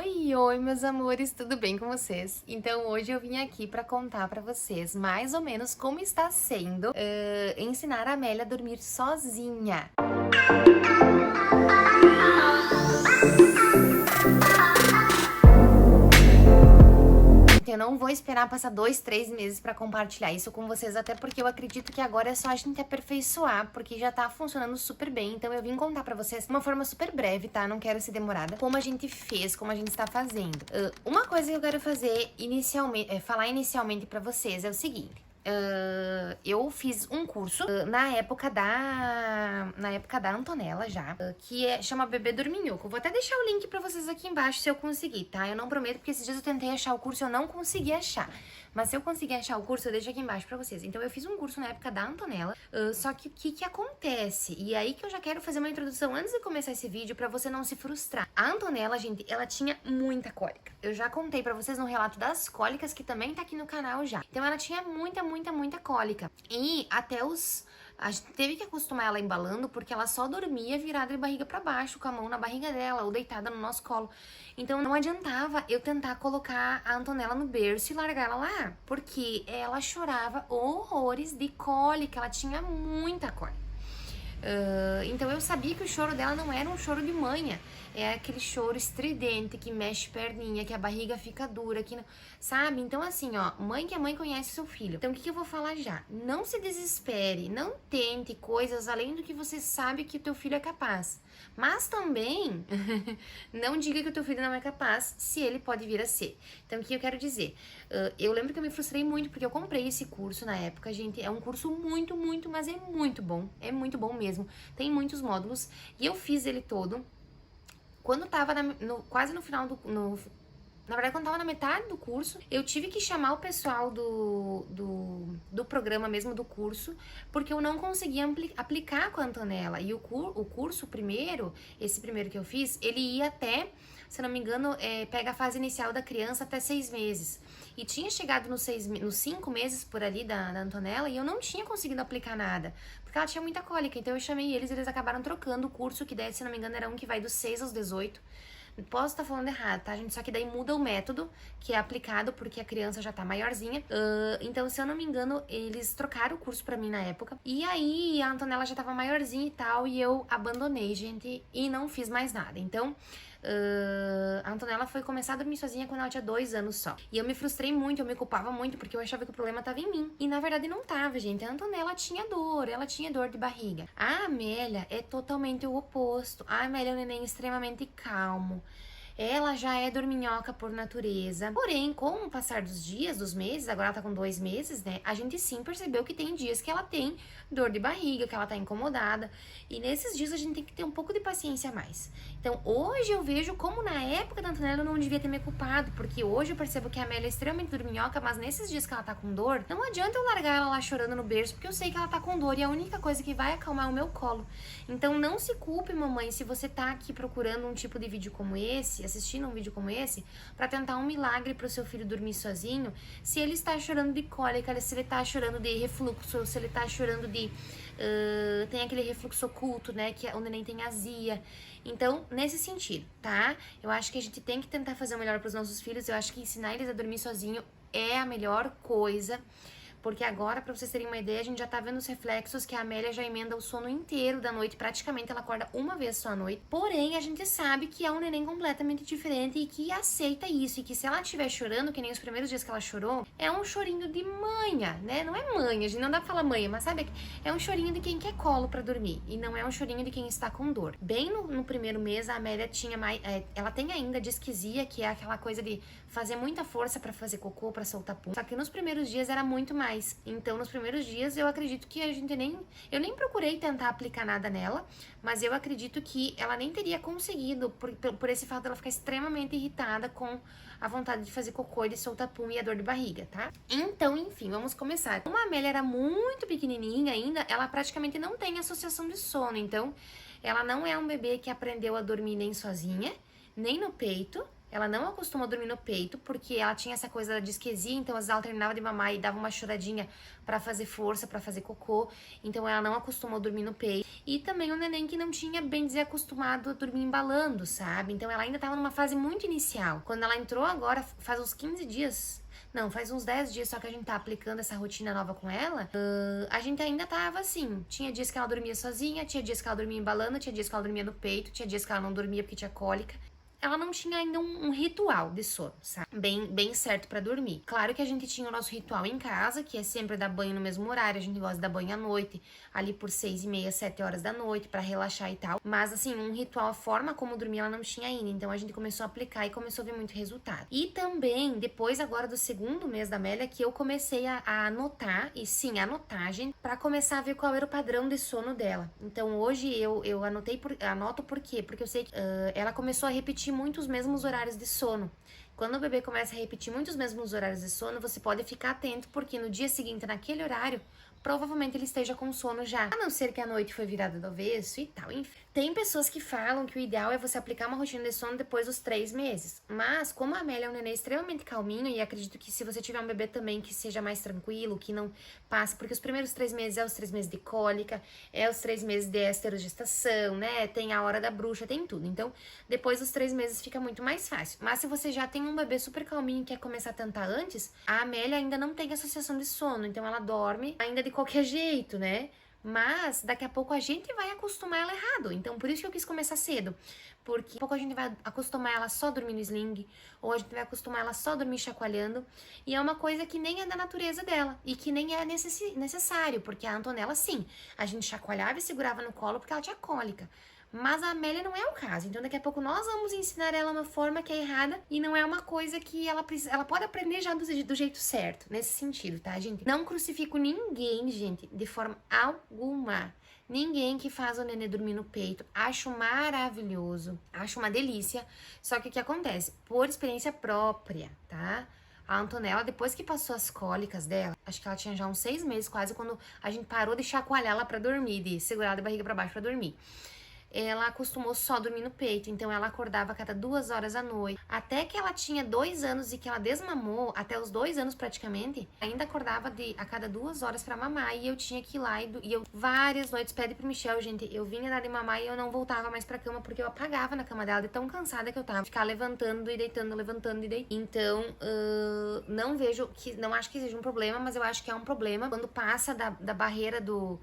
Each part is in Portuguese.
Oi, meus amores, tudo bem com vocês? Então, hoje eu vim aqui pra contar pra vocês mais ou menos como está sendo ensinar a Amélia a dormir sozinha. Eu não vou esperar passar 2, 3 meses pra compartilhar isso com vocês, até porque eu acredito que agora é só a gente aperfeiçoar, porque já tá funcionando super bem. Então eu vim contar pra vocês de uma forma super breve, tá? Não quero ser demorada. Como a gente fez, como a gente está fazendo. Uma coisa que eu quero fazer inicialmente, falar inicialmente pra vocês é o seguinte. Eu fiz um curso na época da Antonella já, que chama Bebê Dorminhoco. Vou até deixar o link pra vocês aqui embaixo se eu conseguir, tá? Eu não prometo, porque esses dias eu tentei achar o curso e eu não consegui achar. Mas se eu conseguir achar o curso, eu deixo aqui embaixo pra vocês. Então eu fiz um curso na época da Antonella, só que o que acontece? E aí que eu já quero fazer uma introdução antes de começar esse vídeo pra você não se frustrar. A Antonella, gente, ela tinha muita cólica. Eu já contei pra vocês no relato das cólicas, que também tá aqui no canal já. Então ela tinha muita cólica. E até a gente teve que acostumar ela embalando, porque ela só dormia virada de barriga pra baixo, com a mão na barriga dela, ou deitada no nosso colo. Então não adiantava eu tentar colocar a Antonella no berço e largar ela lá, porque ela chorava horrores de cólica, ela tinha muita cólica. Então eu sabia que o choro dela não era um choro de manha, é aquele choro estridente que mexe perninha, que a barriga fica dura, que não, sabe? Então assim, ó, mãe que a mãe conhece seu filho. Então o que eu vou falar já? Não se desespere, não tente coisas além do que você sabe que o teu filho é capaz. Mas também não diga que o teu filho não é capaz, se ele pode vir a ser. Então o que eu quero dizer? Eu lembro que eu me frustrei muito porque eu comprei esse curso na época, gente. É um curso mas é muito bom. É muito bom mesmo. Tem muitos módulos e eu fiz ele todo. Quando tava quase no final na verdade, quando tava na metade do curso, eu tive que chamar o pessoal do programa mesmo, do curso, porque eu não conseguia aplicar com a Antonella. E o curso primeiro, esse primeiro que eu fiz, ele ia até, se não me engano, pega a fase inicial da criança até 6 meses. E tinha chegado nos 5 meses por ali da Antonella e eu não tinha conseguido aplicar nada, porque ela tinha muita cólica. Então eu chamei eles acabaram trocando o curso, que daí, se não me engano, era um que vai dos 6 aos 18. Posso estar falando errado, tá, gente? Só que daí muda o método que é aplicado, porque a criança já tá maiorzinha. Então, se eu não me engano, eles trocaram o curso pra mim na época. E aí, a Antonella já tava maiorzinha e tal, e eu abandonei, gente, e não fiz mais nada. Então, a Antonella foi começar a dormir sozinha quando ela tinha 2 anos só. E eu me frustrei muito, eu me culpava muito, porque eu achava que o problema tava em mim. E na verdade não tava, gente. A Antonella tinha dor, ela tinha dor de barriga. A Amélia é totalmente o oposto. A Amélia é um neném extremamente calmo. Ela já é dorminhoca por natureza. Porém, com o passar dos dias, dos meses, agora ela tá com 2 meses, né? A gente sim percebeu que tem dias que ela tem dor de barriga, que ela tá incomodada. E nesses dias a gente tem que ter um pouco de paciência a mais. Então, hoje eu vejo como na época da Antonella eu não devia ter me culpado, porque hoje eu percebo que a Amélia é extremamente dorminhoca, mas nesses dias que ela tá com dor, não adianta eu largar ela lá chorando no berço, porque eu sei que ela tá com dor e a única coisa que vai acalmar é o meu colo. Então, não se culpe, mamãe, se você tá aqui procurando um tipo de vídeo como esse, assistindo um vídeo como esse, pra tentar um milagre pro seu filho dormir sozinho, se ele está chorando de cólica, se ele tá chorando de refluxo, se ele tá chorando de... tem aquele refluxo oculto, né, que o neném tem azia. Então, nesse sentido, tá? Eu acho que a gente tem que tentar fazer o melhor pros nossos filhos, eu acho que ensinar eles a dormir sozinho é a melhor coisa. Porque agora, pra vocês terem uma ideia, a gente já tá vendo os reflexos que a Amélia já emenda o sono inteiro da noite. Praticamente ela acorda uma vez só à noite. Porém, a gente sabe que é um neném completamente diferente e que aceita isso. E que se ela estiver chorando, que nem os primeiros dias que ela chorou, é um chorinho de manha, né? Não é manha, a gente não dá pra falar manha, mas sabe? É um chorinho de quem quer colo pra dormir. E não é um chorinho de quem está com dor. Bem no primeiro mês, a Amélia tinha mais... ela tem ainda disquesia, que é aquela coisa de fazer muita força pra fazer cocô, pra soltar pum. Só que nos primeiros dias era muito mais. Então, nos primeiros dias, eu acredito que a gente eu nem procurei tentar aplicar nada nela, mas eu acredito que ela nem teria conseguido, por esse fato dela ficar extremamente irritada com a vontade de fazer cocô e de soltar pum e a dor de barriga, tá? Então, enfim, vamos começar. Como a Amélia era muito pequenininha ainda, ela praticamente não tem associação de sono, então ela não é um bebê que aprendeu a dormir nem sozinha, nem no peito. Ela não acostumou a dormir no peito, porque ela tinha essa coisa da disquesia, então às vezes ela terminava de mamar e dava uma choradinha pra fazer força, pra fazer cocô. Então ela não acostumou a dormir no peito. E também um neném que não tinha, bem dizer, acostumado a dormir embalando, sabe? Então ela ainda tava numa fase muito inicial. Quando ela entrou agora, faz uns 15 dias, não, faz uns 10 dias só que a gente tá aplicando essa rotina nova com ela, a gente ainda tava assim, tinha dias que ela dormia sozinha, tinha dias que ela dormia embalando, tinha dias que ela dormia no peito, tinha dias que ela não dormia porque tinha cólica. Ela não tinha ainda um ritual de sono, sabe? Bem certo pra dormir. Claro que a gente tinha o nosso ritual em casa, que é sempre dar banho no mesmo horário. A gente gosta de dar banho à noite, ali por 6h30, 7 horas da noite, pra relaxar e tal. Mas, assim, um ritual, a forma como dormir, ela não tinha ainda. Então, a gente começou a aplicar e começou a ver muito resultado. E também, depois agora do segundo mês da Amélia, que eu comecei a anotar, e sim, anotagem, pra começar a ver qual era o padrão de sono dela. Então, hoje eu anoto por quê? Porque eu sei que ela começou a repetir muito os mesmos horários de sono. Quando o bebê começa a repetir muito os mesmos horários de sono, você pode ficar atento, porque no dia seguinte, naquele horário, provavelmente ele esteja com sono já. A não ser que a noite foi virada do avesso e tal, enfim. Tem pessoas que falam que o ideal é você aplicar uma rotina de sono depois dos 3 meses. Mas, como a Amélia é um neném extremamente calminho, e acredito que se você tiver um bebê também que seja mais tranquilo, que não passe, porque os primeiros 3 meses é os 3 meses de cólica, é os 3 meses de esterogestação, né? Tem a hora da bruxa, tem tudo. Então, depois dos 3 meses fica muito mais fácil. Mas se você já tem um bebê super calminho e quer começar a tentar antes, a Amélia ainda não tem associação de sono, então ela dorme ainda de qualquer jeito, né? Mas daqui a pouco a gente vai acostumar ela errado. Então, por isso que eu quis começar cedo. Porque daqui a pouco a gente vai acostumar ela só dormir no sling, ou a gente vai acostumar ela só dormir chacoalhando. E é uma coisa que nem é da natureza dela, e que nem é necessário, porque a Antonella, sim, a gente chacoalhava e segurava no colo porque ela tinha cólica. Mas a Amélia não é o caso. Então, daqui a pouco nós vamos ensinar ela uma forma que é errada e não é uma coisa que ela precisa. Ela pode aprender já do jeito certo, nesse sentido, tá, gente? Não crucifico ninguém, gente, de forma alguma. Ninguém que faz o nenê dormir no peito. Acho maravilhoso. Acho uma delícia. Só que o que acontece? Por experiência própria, tá? A Antonella, depois que passou as cólicas dela, acho que ela tinha já uns 6 meses quase, quando a gente parou de chacoalhar ela pra dormir, de segurar de barriga pra baixo pra dormir. Ela acostumou só dormir no peito, então ela acordava a cada 2 horas à noite. Até que ela tinha 2 anos e que ela desmamou, até os 2 anos praticamente, ainda acordava a cada 2 horas pra mamar, e eu tinha que ir lá, e eu várias noites, pede pro Michel, gente, eu vinha dar de mamar e eu não voltava mais pra cama, porque eu apagava na cama dela de tão cansada que eu tava, ficar levantando e deitando, levantando e deitando. Então, não acho que seja um problema, mas eu acho que é um problema quando passa da barreira do...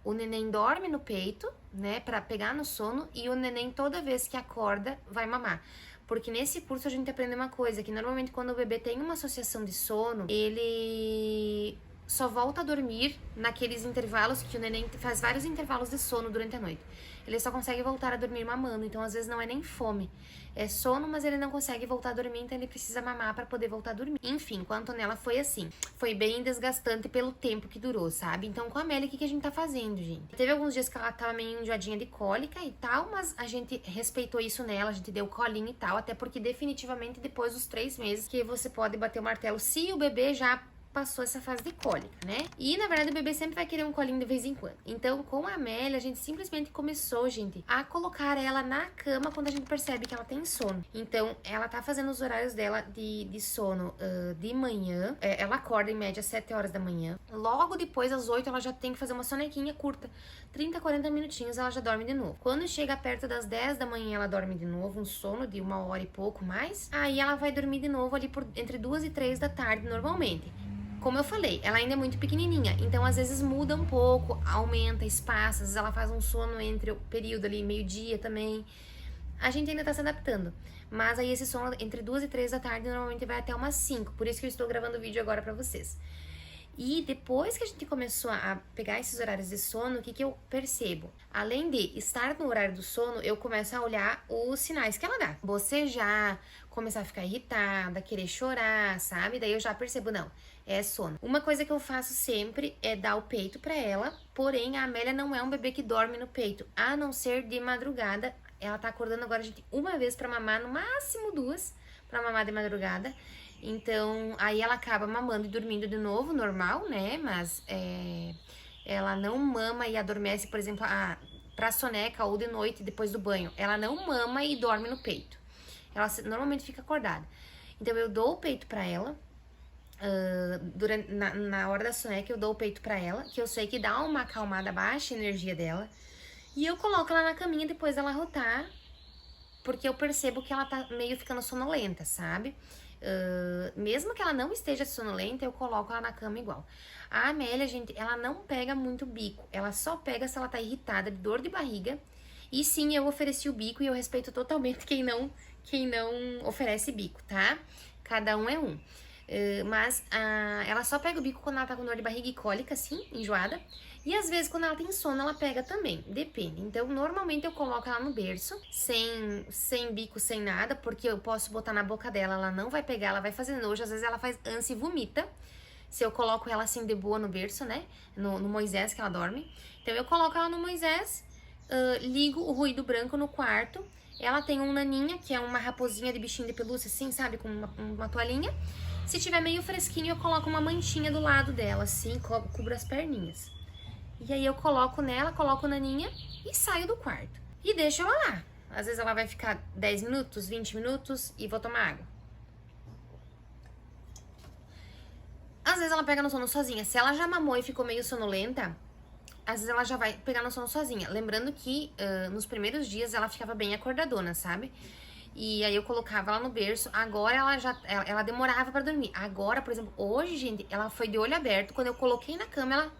o neném dorme no peito, né, pra pegar no sono, e o neném toda vez que acorda vai mamar. Porque nesse curso a gente aprende uma coisa, que normalmente quando o bebê tem uma associação de sono, ele só volta a dormir naqueles intervalos que o neném faz vários intervalos de sono durante a noite. Ele só consegue voltar a dormir mamando, então às vezes não é nem fome. É sono, mas ele não consegue voltar a dormir, então ele precisa mamar pra poder voltar a dormir. Enfim, com a Antonella foi assim. Foi bem desgastante pelo tempo que durou, sabe? Então com a Amélia, o que a gente tá fazendo, gente? Teve alguns dias que ela tava meio enjoadinha de cólica e tal, mas a gente respeitou isso nela, a gente deu colinho e tal, até porque definitivamente depois dos 3 meses que você pode bater o martelo se o bebê já passou essa fase de cólica, né? E, na verdade, o bebê sempre vai querer um colinho de vez em quando. Então, com a Amélia, a gente simplesmente começou, gente, a colocar ela na cama quando a gente percebe que ela tem sono. Então, ela tá fazendo os horários dela de sono de manhã. Ela acorda, em média, às 7 horas da manhã. Logo depois, às 8, ela já tem que fazer uma sonequinha curta. 30, 40 minutinhos, ela já dorme de novo. Quando chega perto das 10 da manhã, ela dorme de novo, um sono de 1 hora e pouco mais. Aí, ela vai dormir de novo ali entre 2 e 3 da tarde, normalmente. Como eu falei, ela ainda é muito pequenininha, então às vezes muda um pouco, aumenta espaço, às vezes ela faz um sono entre o período ali, meio-dia também. A gente ainda tá se adaptando, mas aí esse sono entre 2 e 3 da tarde normalmente vai até umas 5, por isso que eu estou gravando o vídeo agora pra vocês. E depois que a gente começou a pegar esses horários de sono, o que eu percebo? Além de estar no horário do sono, eu começo a olhar os sinais que ela dá. Bocejar, começar a ficar irritada, querer chorar, sabe? Daí eu já percebo, não, é sono. Uma coisa que eu faço sempre é dar o peito pra ela, porém a Amélia não é um bebê que dorme no peito, a não ser de madrugada. Ela tá acordando agora, gente, uma vez pra mamar, no máximo 2 pra mamar de madrugada. Então, aí ela acaba mamando e dormindo de novo, normal, né? Mas ela não mama e adormece, por exemplo, pra soneca ou de noite depois do banho. Ela não mama e dorme no peito. Ela normalmente fica acordada. Então, eu dou o peito pra ela. na hora da soneca eu dou o peito pra ela, que eu sei que dá uma acalmada, baixa a energia dela. E eu coloco ela na caminha depois dela rotar, porque eu percebo que ela tá meio ficando sonolenta, sabe? Mesmo que ela não esteja sonolenta, eu coloco ela na cama igual. A Amélia, gente, ela não pega muito bico. Ela só pega se ela tá irritada, de dor de barriga. E sim, eu ofereci o bico e eu respeito totalmente quem não oferece bico, tá? Cada um é um. Mas ela só pega o bico quando ela tá com dor de barriga e cólica, assim, enjoada. E às vezes quando ela tem sono, ela pega também, depende. Então, normalmente eu coloco ela no berço, sem bico, sem nada, porque eu posso botar na boca dela, ela não vai pegar, ela vai fazer nojo, às vezes ela faz ânsia e vomita. Se eu coloco ela assim de boa no berço, né, no Moisés que ela dorme. Então eu coloco ela no Moisés, ligo o ruído branco no quarto. Ela tem um naninha, que é uma raposinha de bichinho de pelúcia, assim, sabe, com uma toalhinha. Se tiver meio fresquinho, eu coloco uma manchinha do lado dela, assim, cubro as perninhas. E aí eu coloco nela, coloco naninha e saio do quarto. E deixo ela lá. Às vezes ela vai ficar 10 minutos, 20 minutos e vou tomar água. Às vezes ela pega no sono sozinha. Se ela já mamou e ficou meio sonolenta, às vezes ela já vai pegar no sono sozinha. Lembrando que nos primeiros dias ela ficava bem acordadona, sabe? E aí eu colocava ela no berço. Agora ela demorava pra dormir. Agora, por exemplo, hoje, gente, ela foi de olho aberto. Quando eu coloquei na cama, ela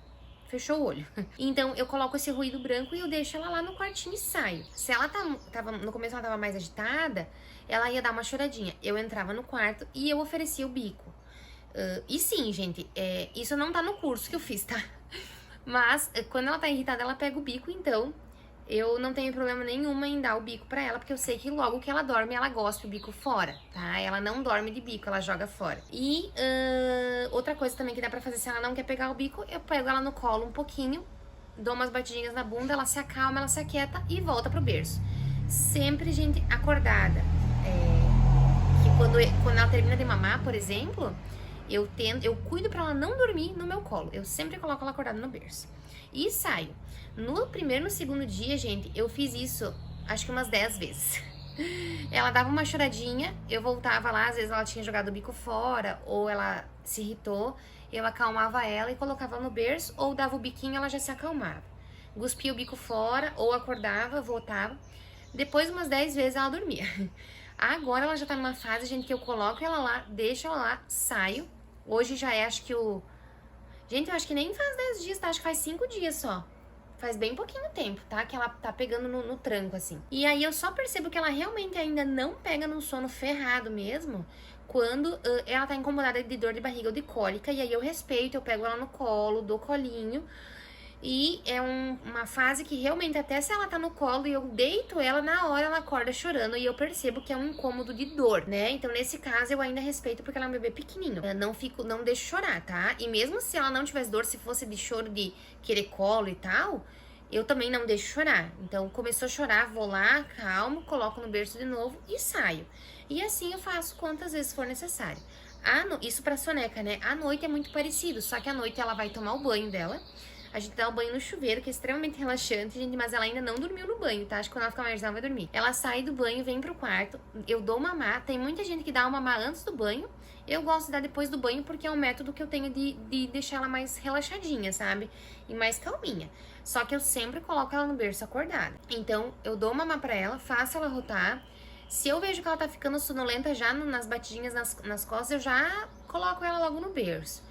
fechou o olho. Então eu coloco esse ruído branco e eu deixo ela lá no quartinho e saio. Se ela tava no começo ela tava mais agitada, ela ia dar uma choradinha. Eu entrava no quarto e eu oferecia o bico. E sim, gente, isso não tá no curso que eu fiz, tá? Mas quando ela tá irritada, ela pega o bico, então eu não tenho problema nenhum em dar o bico pra ela, porque eu sei que logo que ela dorme, ela gosta o bico fora, tá? Ela não dorme de bico, ela joga fora. E outra coisa também que dá pra fazer, se ela não quer pegar o bico, eu pego ela no colo um pouquinho, dou umas batidinhas na bunda, ela se acalma, ela se aquieta e volta pro berço. Sempre, gente, acordada. Que quando ela termina de mamar, por exemplo, eu cuido pra ela não dormir no meu colo. Eu sempre coloco ela acordada no berço. E saio. No primeiro e no segundo dia, gente, eu fiz isso acho que umas 10 vezes. Ela dava uma choradinha, eu voltava lá, às vezes ela tinha jogado o bico fora, ou ela se irritou, eu acalmava ela e colocava no berço, ou dava o biquinho, ela já se acalmava. Cuspia o bico fora, ou acordava, voltava. Depois, umas 10 vezes, ela dormia. Agora ela já tá numa fase, gente, que eu coloco ela lá, deixo ela lá, saio. Hoje já acho que Gente, eu acho que nem faz 10 dias, tá? Acho que faz 5 dias só. Faz bem pouquinho tempo, tá? Que ela tá pegando no tranco, assim. E aí eu só percebo que ela realmente ainda não pega no sono ferrado mesmo quando ela tá incomodada de dor de barriga ou de cólica. E aí eu respeito, eu pego ela no colo, dou colinho. E é uma fase que realmente, até se ela tá no colo e eu deito ela, na hora ela acorda chorando e eu percebo que é um incômodo de dor, né? Então, nesse caso, eu ainda respeito porque ela é um bebê pequenininho. Eu não deixo chorar, tá? E mesmo se ela não tivesse dor, se fosse de choro de querer colo e tal, eu também não deixo chorar. Então, começou a chorar, vou lá, calmo, coloco no berço de novo e saio. E assim eu faço quantas vezes for necessário. Isso pra soneca, né? À noite é muito parecido, só que à noite ela vai tomar o banho dela. A gente dá o banho no chuveiro, que é extremamente relaxante, gente, mas ela ainda não dormiu no banho, tá? Acho que quando ela ficar mais ela vai dormir. Ela sai do banho, vem pro quarto, eu dou mamar. Tem muita gente que dá o mamar antes do banho. Eu gosto de dar depois do banho porque é um método que eu tenho de deixar ela mais relaxadinha, sabe? E mais calminha. Só que eu sempre coloco ela no berço acordada. Então, eu dou mamar pra ela, faço ela rotar. Se eu vejo que ela tá ficando sonolenta já nas batidinhas nas costas, eu já coloco ela logo no berço.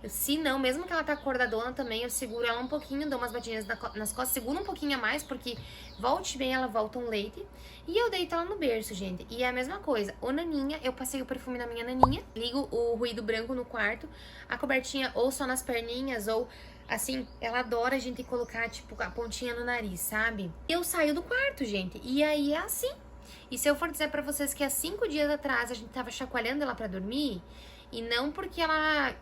Se não, mesmo que ela tá acordadona também, eu seguro ela um pouquinho, dou umas batidinhas nas costas, seguro um pouquinho a mais, porque volte bem, ela volta um leite. E eu deito ela no berço, gente. E é a mesma coisa, o naninha, eu passei o perfume na minha naninha, ligo o ruído branco no quarto, a cobertinha ou só nas perninhas, ou assim, ela adora a gente colocar, tipo, a pontinha no nariz, sabe? Eu saio do quarto, gente, e aí é assim. E se eu for dizer pra vocês que há 5 dias atrás a gente tava chacoalhando ela pra dormir, e não porque ela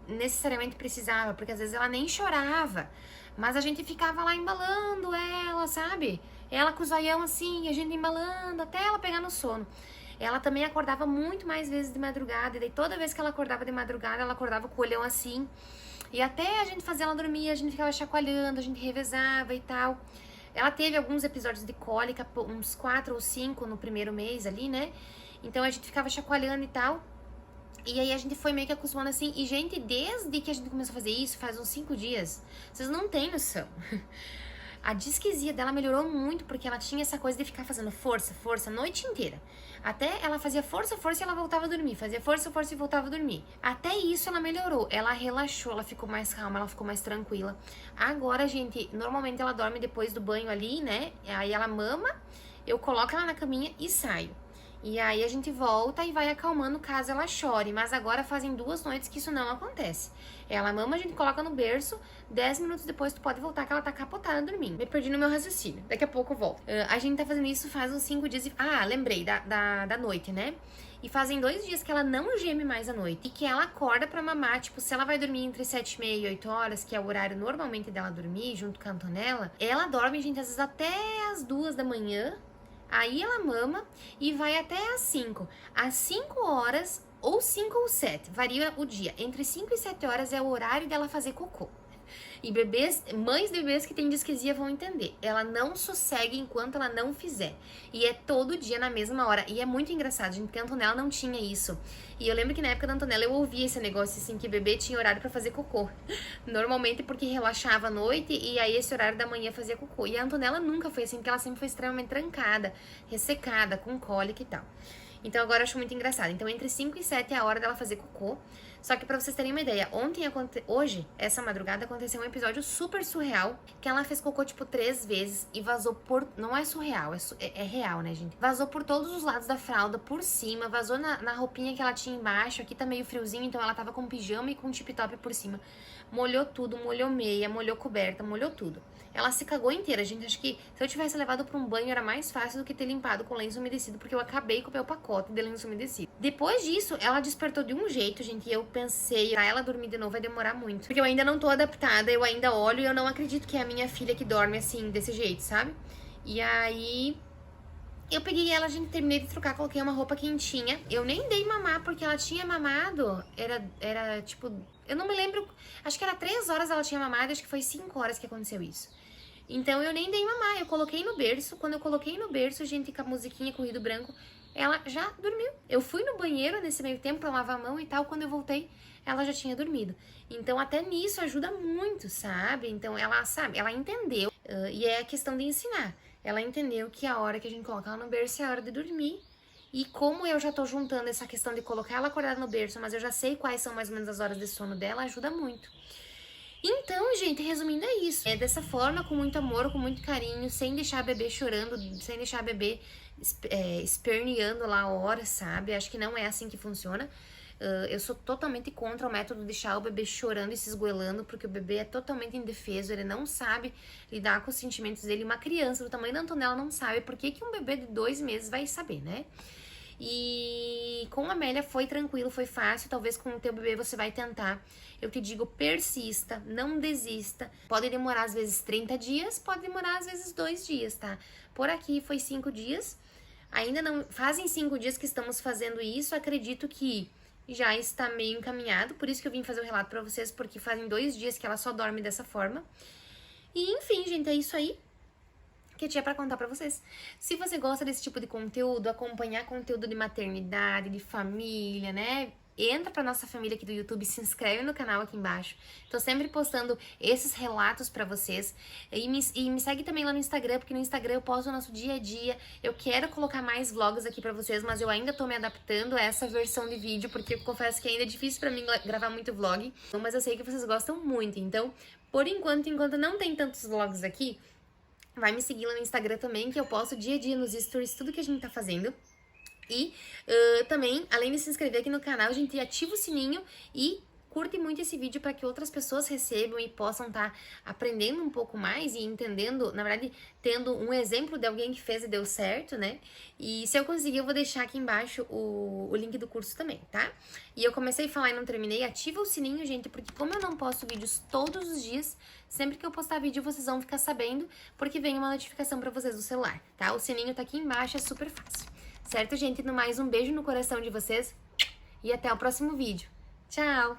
necessariamente precisava, porque às vezes ela nem chorava, mas a gente ficava lá embalando ela, sabe? Ela com o zoião assim, a gente embalando até ela pegar no sono. Ela também acordava muito mais vezes de madrugada, e daí toda vez que ela acordava de madrugada, ela acordava com o olhão assim, e até a gente fazer ela dormir, a gente ficava chacoalhando, a gente revezava e tal. Ela teve alguns episódios de cólica, uns 4 ou 5 no primeiro mês ali, né? Então a gente ficava chacoalhando e tal. E aí a gente foi meio que acostumando assim. E, gente, desde que a gente começou a fazer isso, faz uns 5 dias, vocês não têm noção. A disquesia dela melhorou muito, porque ela tinha essa coisa de ficar fazendo força, força, a noite inteira. Até ela fazia força, força e ela voltava a dormir. Fazia força, força e voltava a dormir. Até isso ela melhorou. Ela relaxou, ela ficou mais calma, ela ficou mais tranquila. Agora, gente, normalmente ela dorme depois do banho ali, né? Aí ela mama, eu coloco ela na caminha e saio. E aí a gente volta e vai acalmando caso ela chore. Mas agora fazem 2 noites que isso não acontece. Ela mama, a gente coloca no berço, 10 minutos depois tu pode voltar que ela tá capotada dormindo. Me perdi no meu raciocínio. Daqui a pouco eu volto. A gente tá fazendo isso faz uns 5 dias e... Ah, lembrei da noite, né? E fazem 2 dias que ela não geme mais à noite. E que ela acorda pra mamar. Tipo, se ela vai dormir entre 7h30 e 8 horas, que é o horário normalmente dela dormir, junto com a Antonella, ela dorme, gente, às vezes até as 2 da manhã. Aí ela mama e vai até às 5. Às 5 horas, ou 5 ou 7, varia o dia. Entre 5 e 7 horas é o horário dela fazer cocô. E bebês, mães de bebês que têm disquesia vão entender. Ela não sossegue enquanto ela não fizer. E é todo dia na mesma hora. E é muito engraçado, gente, porque a Antonella não tinha isso. E eu lembro que na época da Antonella eu ouvia esse negócio assim, que bebê tinha horário pra fazer cocô. Normalmente porque relaxava à noite e aí esse horário da manhã fazia cocô. E a Antonella nunca foi assim, porque ela sempre foi extremamente trancada, ressecada, com cólica e tal. Então agora eu acho muito engraçado. Então entre 5 e 7 é a hora dela fazer cocô. Só que pra vocês terem uma ideia, hoje, essa madrugada, aconteceu um episódio super surreal, que ela fez cocô, tipo, 3 vezes e vazou por... Não é surreal, é real, né, gente? Vazou por todos os lados da fralda, por cima, vazou na roupinha que ela tinha embaixo. Aqui tá meio friozinho, então ela tava com pijama e com tip-top por cima. Molhou tudo, molhou meia, molhou coberta, molhou tudo. Ela se cagou inteira, gente. Acho que se eu tivesse levado pra um banho era mais fácil do que ter limpado com lenço umedecido, porque eu acabei com o meu pacote de lenço umedecido. Depois disso, ela despertou de um jeito, gente, e eu pensei, pra ela dormir de novo vai demorar muito. Porque eu ainda não tô adaptada, eu ainda olho e eu não acredito que é a minha filha que dorme assim, desse jeito, sabe? E aí... eu peguei ela, a gente terminei de trocar, coloquei uma roupa quentinha. Eu nem dei mamar, porque ela tinha mamado. Era tipo... eu não me lembro... acho que era 3 horas ela tinha mamado, acho que foi 5 horas que aconteceu isso. Então eu nem dei mamar, eu coloquei no berço. Quando eu coloquei no berço, gente, com a musiquinha, com o ruído branco, ela já dormiu. Eu fui no banheiro nesse meio tempo pra lavar a mão e tal. Quando eu voltei, ela já tinha dormido. Então até nisso ajuda muito, sabe? Então ela, sabe, ela entendeu. E é a questão de ensinar. Ela entendeu que a hora que a gente coloca ela no berço é a hora de dormir. E como eu já tô juntando essa questão de colocar ela acordada no berço, mas eu já sei quais são mais ou menos as horas de sono dela, ajuda muito. Então, gente, resumindo, é isso. É dessa forma, com muito amor, com muito carinho, sem deixar a bebê chorando, sem deixar a bebê esperneando lá a hora, sabe? Acho que não é assim que funciona. Eu sou totalmente contra o método de deixar o bebê chorando e se esgoelando, porque o bebê é totalmente indefeso, ele não sabe lidar com os sentimentos dele. Uma criança do tamanho da Antonella não sabe por que um bebê de 2 meses vai saber, né? E com a Amélia foi tranquilo, foi fácil. Talvez com o teu bebê você vai tentar. Eu te digo, persista, não desista. Pode demorar às vezes 30 dias, pode demorar às vezes 2 dias, tá? Por aqui foi 5 dias. Ainda não fazem 5 dias que estamos fazendo isso. Acredito que já está meio encaminhado. Por isso que eu vim fazer o relato pra vocês, porque fazem 2 dias que ela só dorme dessa forma. E enfim, gente, é isso aí que eu tinha pra contar pra vocês. Se você gosta desse tipo de conteúdo, acompanhar conteúdo de maternidade, de família, né? Entra pra nossa família aqui do YouTube, se inscreve no canal aqui embaixo. Tô sempre postando esses relatos pra vocês. E me segue também lá no Instagram, porque no Instagram eu posto o nosso dia a dia. Eu quero colocar mais vlogs aqui pra vocês, mas eu ainda tô me adaptando a essa versão de vídeo, porque eu confesso que ainda é difícil pra mim gravar muito vlog. Mas eu sei que vocês gostam muito, então, por enquanto não tem tantos vlogs aqui, vai me seguir lá no Instagram também, que eu posto dia a dia nos stories tudo que a gente tá fazendo. E também, além de se inscrever aqui no canal, a gente ativa o sininho e curte muito esse vídeo para que outras pessoas recebam e possam estar aprendendo um pouco mais e entendendo, na verdade, tendo um exemplo de alguém que fez e deu certo, né? E se eu conseguir, eu vou deixar aqui embaixo o link do curso também, tá? E eu comecei a falar e não terminei, ativa o sininho, gente, porque como eu não posto vídeos todos os dias, sempre que eu postar vídeo vocês vão ficar sabendo, porque vem uma notificação para vocês do celular, tá? O sininho tá aqui embaixo, é super fácil. Certo, gente? No mais, um beijo no coração de vocês e até o próximo vídeo. Tchau!